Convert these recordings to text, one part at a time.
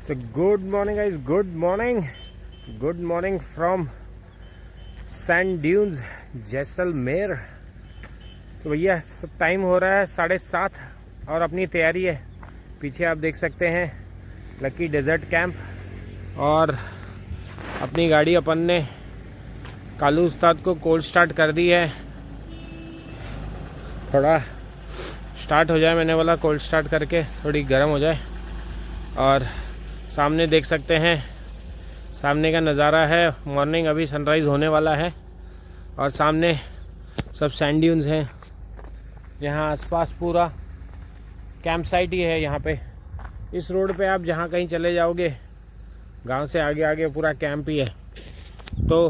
So good morning guys, good morning from sand dunes Jaisalmer. तो भैया time हो रहा है 7:30 और अपनी तैयारी है। पीछे आप देख सकते हैं लकी डेजर्ट कैंप और अपनी गाड़ी अपन ने कालू उस्ताद को कोल्ड स्टार्ट कर दी है। थोड़ा स्टार्ट हो जाए, मैंने बोला कोल्ड स्टार्ट करके थोड़ी गर्म हो जाए। और सामने देख सकते हैं सामने का नज़ारा है, मॉर्निंग अभी सनराइज़ होने वाला है और सामने सब सैंड ड्यून्स हैं। यहाँ आसपास पूरा कैंप साइट ही है। यहाँ पे इस रोड पे आप जहाँ कहीं चले जाओगे गांव से आगे आगे पूरा कैंप ही है। तो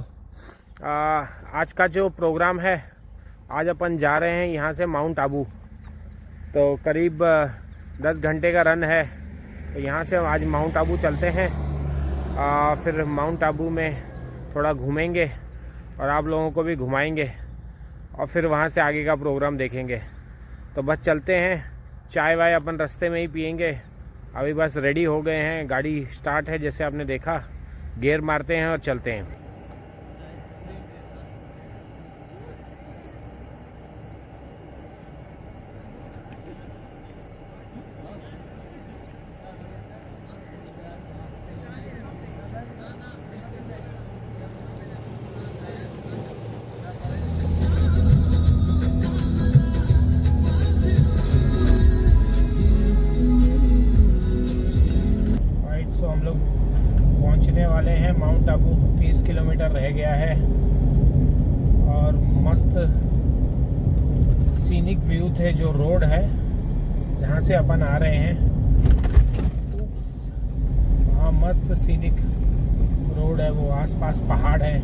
आज का जो प्रोग्राम है, आज अपन जा रहे हैं यहाँ से माउंट आबू। तो करीब 10 घंटे का रन है। तो यहाँ से आज माउंट आबू चलते हैं। फिर माउंट आबू में थोड़ा घूमेंगे और आप लोगों को भी घुमाएंगे और फिर वहाँ से आगे का प्रोग्राम देखेंगे। तो बस चलते हैं, चाय वाय अपन रास्ते में ही पियेंगे। अभी बस रेडी हो गए हैं, गाड़ी स्टार्ट है जैसे आपने देखा, गियर मारते हैं और चलते हैं। हम लोग पहुंचने वाले हैं माउंट आबू। 30 किलोमीटर रह गया है और मस्त सीनिक व्यू थे जो रोड है जहां से अपन आ रहे हैं। वहाँ मस्त सीनिक रोड है, वो आसपास पहाड़ है।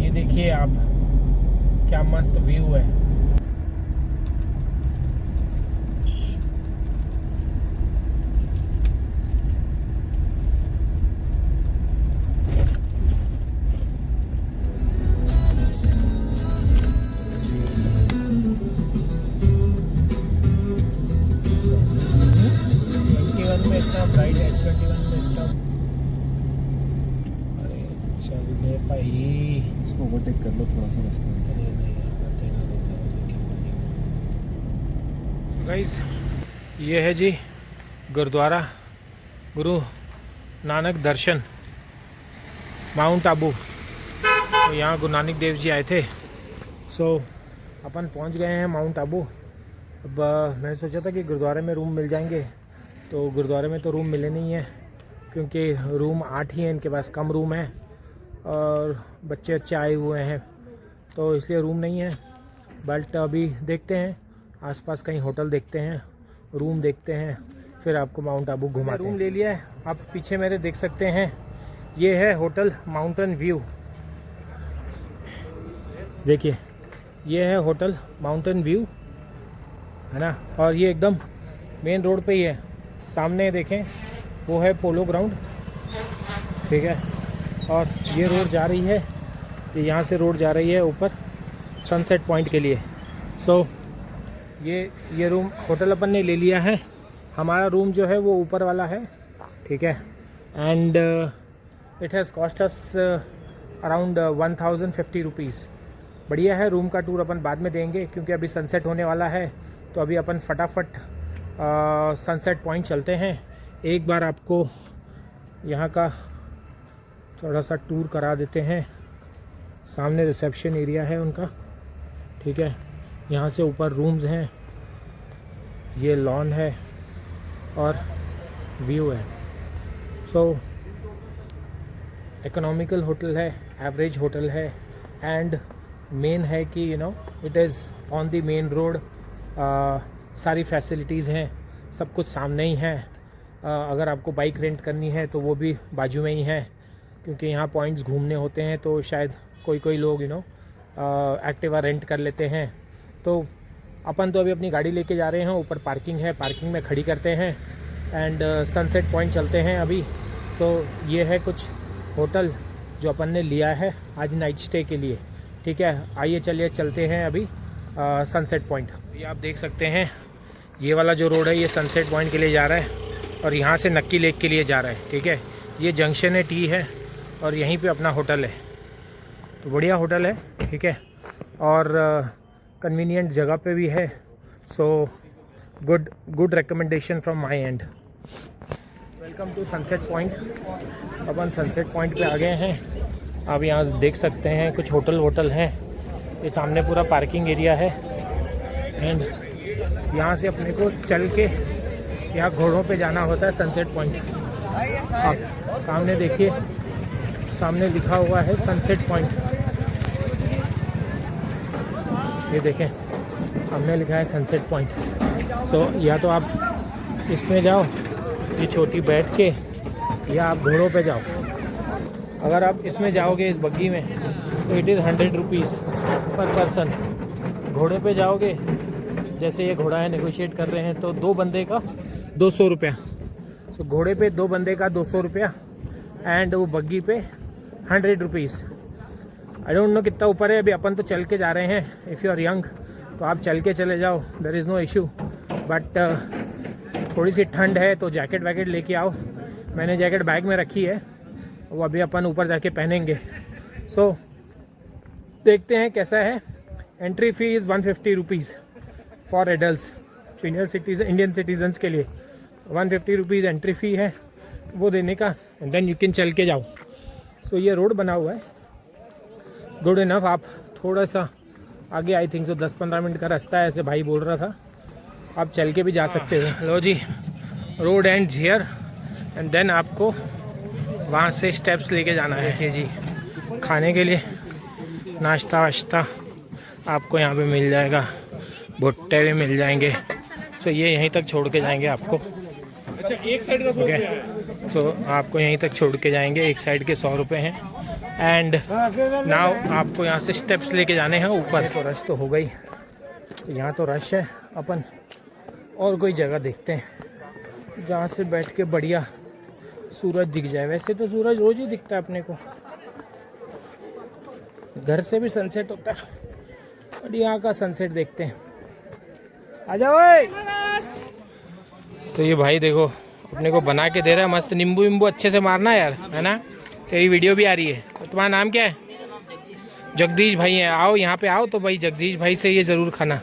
ये देखिए आप, क्या मस्त व्यू है। ब्राइट S21 में एकदम। अरे चल भाई, इसको ओवरटेक कर लो थोड़ा सा रास्ता गाइस। ये है जी गुरुद्वारा गुरु नानक दर्शन माउंट आबू। तो यहाँ गुरु नानक देव जी आए थे। सो अपन पहुँच गए हैं माउंट आबू। अब मैंने सोचा था कि गुरुद्वारे में रूम मिल जाएंगे, तो गुरुद्वारे में तो रूम मिले नहीं है क्योंकि रूम 8 ही हैं इनके पास, कम रूम है और बच्चे अच्छे आए हुए हैं तो इसलिए रूम नहीं है। बट अभी देखते हैं आसपास कहीं होटल देखते हैं, रूम देखते हैं, फिर आपको माउंट आबू घुमाते हैं। रूम ले लिया है, आप पीछे मेरे देख सकते हैं। ये है होटल माउंटेन व्यू। देखिए ये है होटल माउंटेन व्यू, है ना। और ये एकदम मेन रोड पे ही है। सामने देखें वो है पोलो ग्राउंड, ठीक है। और ये रोड जा रही है, ये यहाँ से रोड जा रही है ऊपर सनसेट पॉइंट के लिए। सो ये रूम होटल अपन ने ले लिया है। हमारा रूम जो है वो ऊपर वाला है, ठीक है। And it has cost us around 1050 rupees. बढ़िया है। रूम का टूर अपन बाद में देंगे क्योंकि अभी सनसेट होने वाला है। तो अभी अपन फटाफट सनसेट पॉइंट चलते हैं। एक बार आपको यहाँ का थोड़ा सा टूर करा देते हैं। सामने रिसेप्शन एरिया है उनका, ठीक है। यहाँ से ऊपर रूम्स हैं, ये लॉन है और व्यू है। सो इकोनॉमिकल होटल है, एवरेज होटल है एंड मेन है कि it is on the main road. सारी फैसिलिटीज़ हैं, सब कुछ सामने ही है। अगर आपको बाइक रेंट करनी है तो वो भी बाजू में ही है क्योंकि यहाँ पॉइंट्स घूमने होते हैं। तो शायद कोई लोग एक्टिवा रेंट कर लेते हैं। तो अपन तो अभी अपनी गाड़ी लेके जा रहे हैं, ऊपर पार्किंग है, पार्किंग में खड़ी करते हैं एंड सनसेट पॉइंट चलते हैं अभी। सो ये है कुछ होटल जो अपन ने लिया है आज नाइट स्टे के लिए, ठीक है। आइए चलिए चलते हैं अभी सनसेट पॉइंट। ये आप देख सकते हैं ये वाला जो रोड है ये सनसेट पॉइंट के लिए जा रहा है। और यहाँ से नक्की लेक के लिए जा रहा है। ठीक है, ये जंक्शन है, टी है, और यहीं पे अपना होटल है। तो बढ़िया होटल है, ठीक है, और कन्वीनियंट जगह पे भी है। So good recommendation from my end. Welcome to sunset point. अपन सनसेट पॉइंट पे आ गए हैं। आप यहाँ देख सकते हैं कुछ होटल हैं। ये सामने पूरा पार्किंग एरिया है एंड यहाँ से अपने को चल के यहाँ घोड़ों पे जाना होता है सनसेट पॉइंट। आप सामने देखिए, सामने लिखा हुआ है सनसेट पॉइंट। ये देखें, सामने लिखा है सनसेट पॉइंट। सो या तो आप इसमें जाओ, ये छोटी बैठ के, या आप घोड़ों पे जाओ। अगर आप इसमें जाओगे इस बग्गी में तो इट इज़ 100 रुपीज़ पर पर्सन। घोड़े पे जाओगे, जैसे ये घोड़ा है नेगोशिएट कर रहे हैं, तो 2 बंदे का 200 रुपया। तो घोड़े पे 2 बंदे का 200 रुपया एंड वो बग्गी पे 100 रुपीज़। आई डोंट नो कितना ऊपर है। अभी अपन तो चल के जा रहे हैं। इफ़ यू आर यंग तो आप चल के चले जाओ, there is no issue. But थोड़ी सी ठंड है तो जैकेट वैकेट लेके आओ। मैंने जैकेट बैग में रखी है, वो अभी अपन ऊपर जाके पहनेंगे। सो देखते हैं कैसा है। Entry fee is 150 rupees for adults. Senior citizen, Indian citizens के लिए 150 रुपीज़ एंट्री फ़ी है, वो देने का, एंड देन यू कैन चल के जाओ। सो ये रोड बना हुआ है, गुड इनफ। आप थोड़ा सा आगे, आई थिंक सो 10-15 मिनट का रास्ता है, ऐसे भाई बोल रहा था। आप चल के भी जा सकते हो। लो जी, road and here, and then आपको वहाँ से स्टेप्स लेके जाना है। देखिए जी, खाने के लिए नाश्ता वाश्ता आपको यहाँ पे मिल जाएगा, भुट्टे भी मिल जाएंगे। तो ये यहीं तक छोड़ के जाएंगे आपको। अच्छा, एक साइड का ओके, तो आपको यहीं तक छोड़ के जाएंगे। एक साइड के 100 रुपये हैं। एंड नाउ आपको यहाँ से स्टेप्स लेके जाने हैं ऊपर। तो रश तो हो गई, तो यहाँ तो रश है। अपन और कोई जगह देखते हैं जहाँ से बैठ के बढ़िया सूरज दिख जाए। वैसे तो सूरज रोज़ ही दिखता है अपने को, घर से भी सनसेट होता है, और यहाँ का सनसेट देखते हैं। आ जाओ। तो ये भाई देखो अपने को बना के दे रहा है मस्त। नींबू वींबू अच्छे से मारना यार, है ना। तेरी वीडियो भी आ रही है। तो तुम्हारा नाम क्या है? जगदीश भाई है। आओ यहाँ पे आओ तो भाई जगदीश भाई से ये ज़रूर खाना।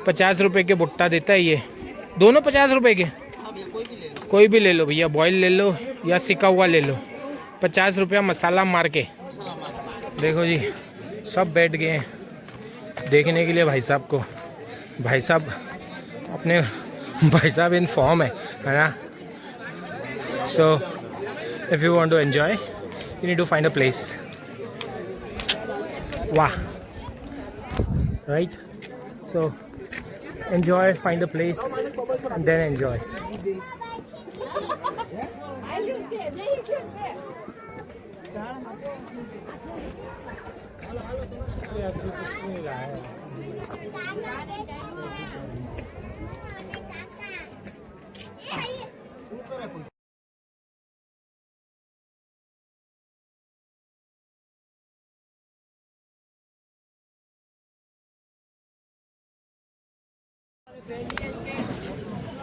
50 रुपये के भुट्टा देता है ये, दोनों 50 रुपये के। कोई भी ले लो भैया, बॉयल ले लो या सिका हुआ ले लो। 50 रुपया मसाला मार के। देखो जी, सब बैठ गए हैं देखने के लिए भाई साहब को। भाई साहब अपने भाई साहब इन फॉर्म है ना। So if you want to enjoy you need to find a place. वाह, right. So enjoy, find a place and then enjoy.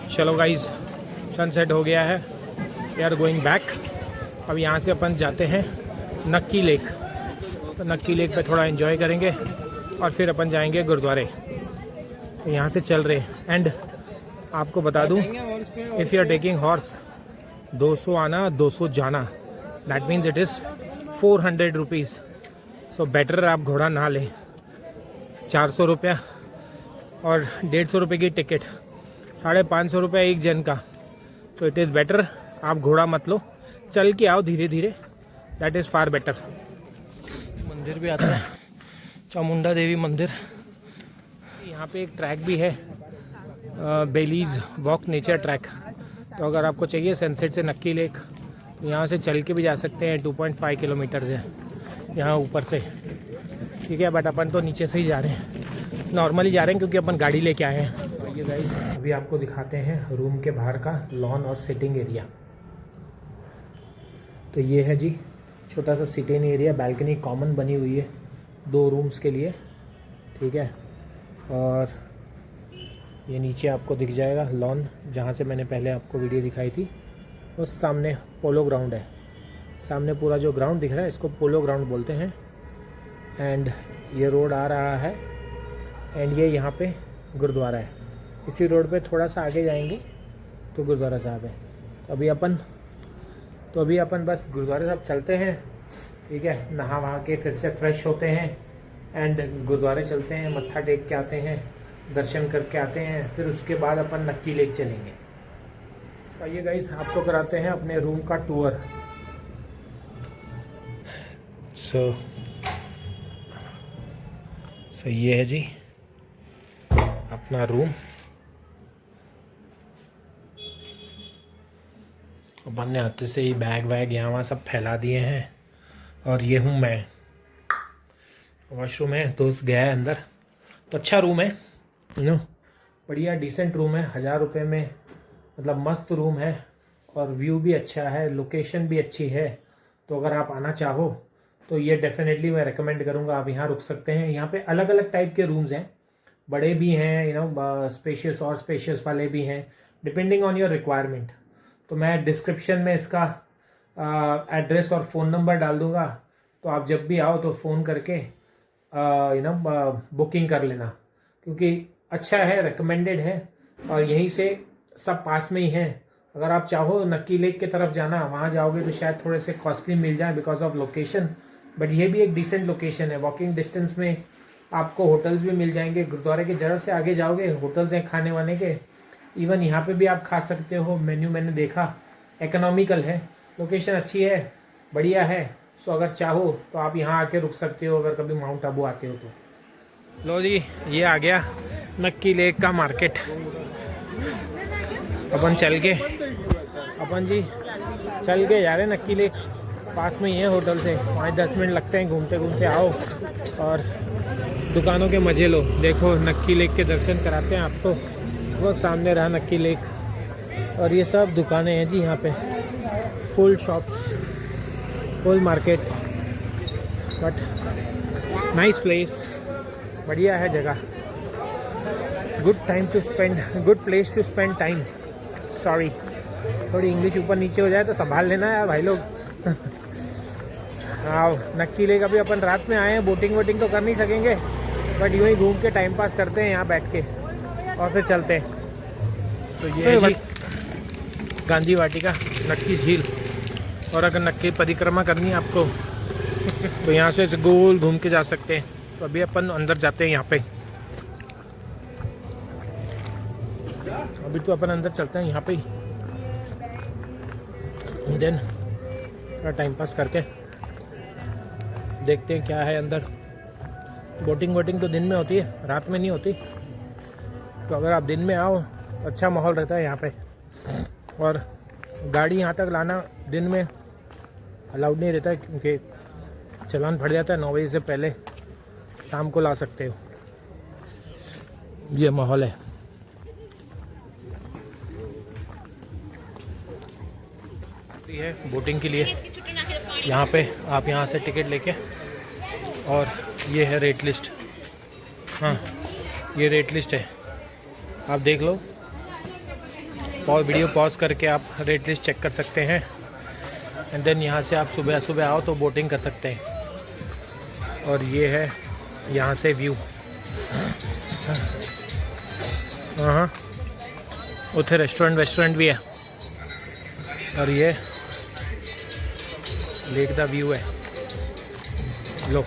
चलो गाइज, सनसेट हो गया है। We are going back. अब यहाँ से अपन जाते हैं नक्की लेक। तो नक्की लेक पे थोड़ा एंजॉय करेंगे और फिर अपन जाएंगे गुरुद्वारे। तो यहाँ से चल रहे हैं। एंड आपको बता दूँ, if you are taking horse, 200 आना 200 जाना, that means it is 400 rupees. So better आप घोड़ा ना लें। 400 रुपया और 150 रुपये की टिकट, 550 रुपये एक जन का। तो इट इज़ बेटर आप घोड़ा मत लो, चल के आओ धीरे धीरे, दैट इज़ फार बेटर। मंदिर भी आता है, चामुंडा देवी मंदिर। यहाँ पे एक ट्रैक भी है, बेलीज वॉक नेचर ट्रैक। तो अगर आपको चाहिए सनसेट से नक्की लेक, तो यहाँ से चल के भी जा सकते हैं। 2.5 किलोमीटर है यहाँ ऊपर से, ठीक है। बट अपन तो नीचे से ही जा रहे हैं, नॉर्मली जा रहे हैं क्योंकि अपन गाड़ी लेके आए हैं। तो ये गाइस अभी आपको दिखाते हैं रूम के बाहर का लॉन और सिटिंग एरिया। तो ये है जी छोटा सा सिटिंग एरिया, बैल्कनी कॉमन बनी हुई है 2 रूम्स के लिए, ठीक है। और ये नीचे आपको दिख जाएगा लॉन, जहाँ से मैंने पहले आपको वीडियो दिखाई थी। उस सामने पोलो ग्राउंड है, सामने पूरा जो ग्राउंड दिख रहा है इसको पोलो ग्राउंड बोलते हैं। एंड ये रोड आ रहा है एंड ये यहाँ पे गुरुद्वारा है। इसी रोड पे थोड़ा सा आगे जाएंगे तो गुरुद्वारा साहब है। तो अभी अपन बस गुरुद्वारा साहब चलते हैं, ठीक है। नहा वहा के फिर से फ्रेश होते हैं एंड गुरुद्वारे चलते हैं, मत्था टेक के आते हैं, दर्शन करके आते हैं। फिर उसके बाद अपन नक्की लेक चलेंगे। तो आइए गाइस, आपको कराते हैं अपने रूम का टूर। सो ये है जी अपना रूम। अपन ने हाथ से ही बैग वैग यहाँ वहाँ सब फैला दिए हैं। और ये हूँ मैं, वॉशरूम है, दोस्त गया है अंदर। तो अच्छा रूम है, बढ़िया डिसेंट रूम है, 1000 रुपये में, मतलब मस्त रूम है। और व्यू भी अच्छा है, लोकेशन भी अच्छी है। तो अगर आप आना चाहो तो ये डेफिनेटली मैं रेकमेंड करूँगा, आप यहाँ रुक सकते हैं। यहाँ पे अलग अलग टाइप के रूम्स हैं, बड़े भी हैं, स्पेशियस और स्पेशियस वाले भी हैं, डिपेंडिंग ऑन योर रिक्वायरमेंट। तो मैं डिस्क्रिप्शन में इसका एड्रेस और फ़ोन नंबर डाल दूँगा, तो आप जब भी आओ तो फ़ोन करके बुकिंग कर लेना, क्योंकि अच्छा है, रिकमेंडेड है और यहीं से सब पास में ही है। अगर आप चाहो नक्की लेक की तरफ जाना, वहाँ जाओगे तो शायद थोड़े से कॉस्टली मिल जाए बिकॉज ऑफ लोकेशन, बट ये भी एक डिसेंट लोकेशन है। वॉकिंग डिस्टेंस में आपको होटल्स भी मिल जाएंगे। गुरुद्वारे के जरा से आगे जाओगे होटल्स हैं खाने वाने के, इवन यहाँ पे भी आप खा सकते हो। मेन्यू मैंने देखा, इकोनॉमिकल है, लोकेशन अच्छी है, बढ़िया है। सो अगर चाहो तो आप यहाँ आके रुक सकते हो अगर कभी माउंट आबू आते हो तो। लो जी, ये आ गया नक्की लेक का मार्केट। अपन चल के जा रहे हैं नक्की लेक, पास में ही है होटल से, 5-10 मिनट लगते हैं। घूमते घूमते आओ और दुकानों के मज़े लो। देखो नक्की लेक के दर्शन कराते हैं आपको। वो सामने रहा नक्की लेक और ये सब दुकानें हैं जी यहाँ पे, full shops, full market, but nice place, बढ़िया है जगह। Good place to spend time. Sorry, थोड़ी इंग्लिश ऊपर नीचे हो जाए तो संभाल लेना यार भाई लोग। आओ नक्की लेक। अभी अपन रात में आए हैं, बोटिंग तो कर नहीं सकेंगे, बट यूँ ही घूम के टाइम पास करते हैं यहाँ बैठ के और फिर चलते हैं। तो ये है गांधी वाटिका, नक्की झील। और अगर नक्की परिक्रमा करनी है आपको तो यहाँ से गोल घूम के जा सकते हैं। तो अभी अपन अंदर जाते हैं यहाँ पे। अभी तो अपन अंदर चलते हैं यहाँ पे ही, देन थोड़ा टाइम पास करके देखते हैं क्या है अंदर। बोटिंग तो दिन में होती है, रात में नहीं होती। तो अगर आप दिन में आओ, अच्छा माहौल रहता है यहाँ पे। और गाड़ी यहाँ तक लाना दिन में अलाउड नहीं रहता है, क्योंकि चालान फट जाता है। 9 बजे से पहले शाम को ला सकते हो। ये माहौल है। है बोटिंग के लिए यहाँ पे, आप यहाँ से टिकट लेके, और ये है रेट लिस्ट। हाँ, ये रेट लिस्ट है, आप देख लो। वीडियो पॉज करके आप रेट लिस्ट चेक कर सकते हैं। एंड देन यहाँ से आप सुबह आओ तो बोटिंग कर सकते हैं। और ये है यहाँ से व्यू। हाँ, उधर रेस्टोरेंट भी है। और ये लेक का व्यू है। लो,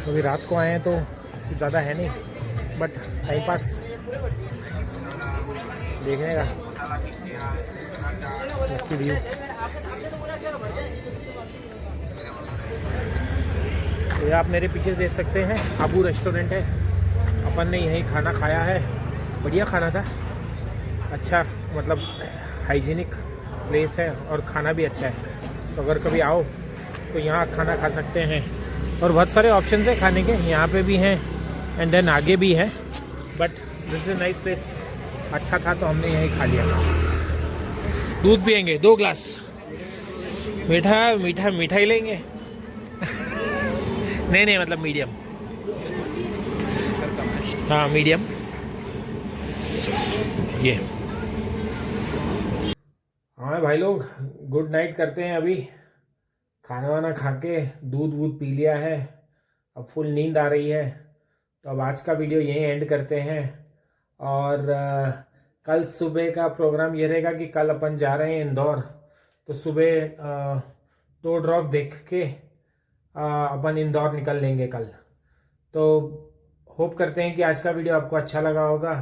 अभी रात को आए हैं तो कुछ ज़्यादा है नहीं, बट टाइम पास देखने का व्यू। तो ये आप मेरे पीछे देख सकते हैं, आबू रेस्टोरेंट है। अपन ने यहीं खाना खाया है, बढ़िया खाना था, अच्छा, मतलब हाइजीनिक प्लेस है और खाना भी अच्छा है। तो अगर कभी आओ तो यहाँ खाना खा सकते हैं। और बहुत सारे ऑप्शंस हैं खाने के, यहाँ पे भी हैं एंड देन आगे भी है। But this is nice place, अच्छा था तो हमने यहीं खा लिया। दूध पियेंगे 2 ग्लास, मीठा ही लेंगे। नहीं मतलब मीडियम। हाँ मीडियम ये। हाँ भाई लोग, गुड नाइट करते हैं। अभी खाना वाना खा के दूध वूध पी लिया है, अब फुल नींद आ रही है। तो अब आज का वीडियो यहीं एंड करते हैं। और कल सुबह का प्रोग्राम ये रहेगा कि कल अपन जा रहे हैं इंदौर। तो सुबह टोड रॉक देख के अपन इंदौर निकल लेंगे कल। तो होप करते हैं कि आज का वीडियो आपको अच्छा लगा होगा।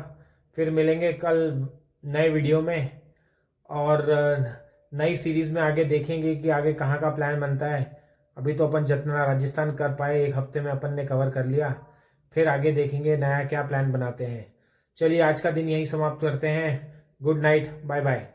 फिर मिलेंगे कल नए वीडियो में, और नई सीरीज़ में आगे देखेंगे कि आगे कहाँ का प्लान बनता है। अभी तो अपन जितना राजस्थान कर पाए एक हफ्ते में अपन ने कवर कर लिया, फिर आगे देखेंगे नया क्या प्लान बनाते हैं। चलिए आज का दिन यहीं समाप्त करते हैं। Good night, bye bye.